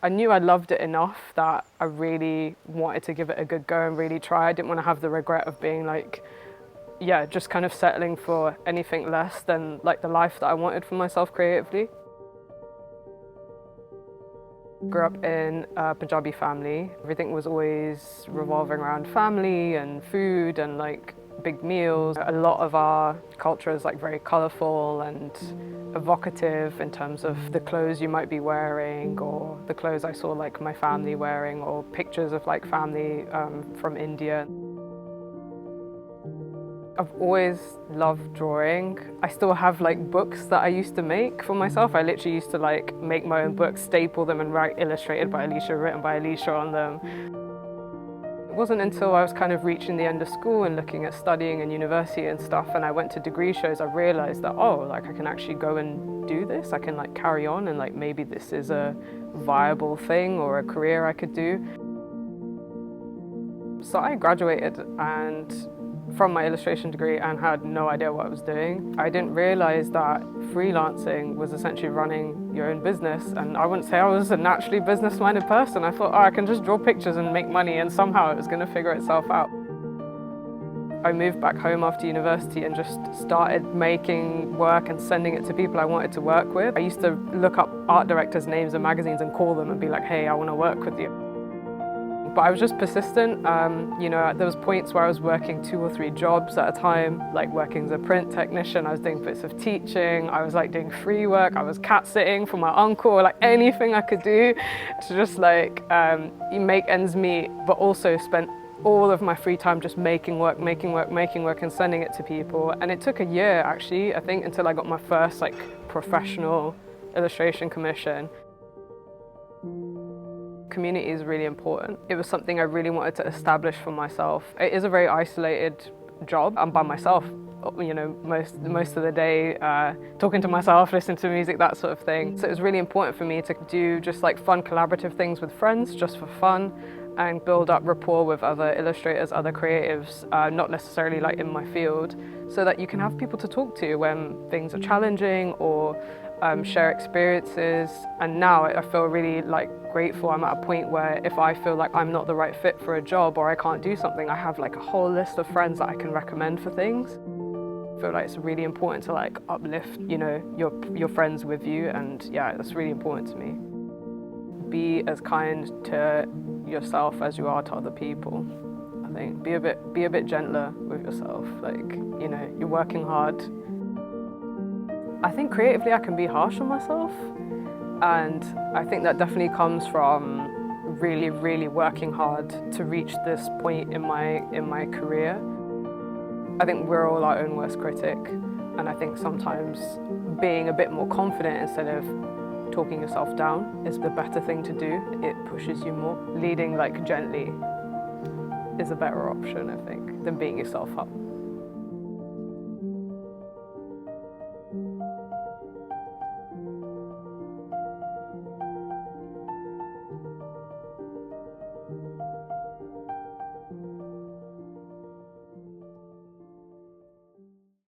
I knew I loved it enough that I really wanted to give it a good go and really try. I didn't want to have the regret of being like, yeah, just kind of settling for anything less than like the life that I wanted for myself creatively. Grew up in a Punjabi family. Everything was always revolving around family and food and like big meals. A lot of our culture is like very colourful and evocative in terms of the clothes you might be wearing, or the clothes I saw like my family wearing, or pictures of like family from India. I've always loved drawing. I still have like books that I used to make for myself. I literally used to like make my own books, staple them and write illustrated by Aleesha, written by Aleesha on them. It wasn't until I was kind of reaching the end of school and looking at studying in university and stuff, and I went to degree shows, I realized that, oh, like I can actually go and do this. I can like carry on and like maybe this is a viable thing or a career I could do. So I graduated and from my illustration degree and had no idea what I was doing. I didn't realize that freelancing was essentially running your own business, and I wouldn't say I was a naturally business-minded person. I thought, oh, I can just draw pictures and make money, and somehow it was going to figure itself out. I moved back home after university and just started making work and sending it to people I wanted to work with. I used to look up art directors' names in magazines and call them and be like, hey, I want to work with you. But I was just persistent. You know, there was points where I was working 2 or 3 jobs at a time, like working as a print technician. I was doing bits of teaching. I was like doing free work. I was cat sitting for my uncle, like anything I could do to just like make ends meet, but also spent all of my free time just making work and sending it to people. And it took a year actually, I think, until I got my first like professional illustration commission. Community is really important. It was something I really wanted to establish for myself. It is a very isolated job. I'm by myself, you know, most of the day, talking to myself, listening to music, that sort of thing. So it was really important for me to do just like fun collaborative things with friends, just for fun, and build up rapport with other illustrators, other creatives, not necessarily like in my field, so that you can have people to talk to when things are challenging, or share experiences. And now I feel really like grateful. I'm at a point where if I feel like I'm not the right fit for a job or I can't do something, I have like a whole list of friends that I can recommend for things. I feel like it's really important to like uplift, you know, your friends with you, and yeah, that's really important to me. Be as kind to yourself as you are to other people. I think be a bit gentler with yourself. Like, you know, you're working hard. I think creatively I can be harsh on myself, and I think that definitely comes from really working hard to reach this point in my career. I think we're all our own worst critic, and I think sometimes being a bit more confident instead of talking yourself down is the better thing to do. It pushes you more. Leading like gently is a better option, I think, than beating yourself up.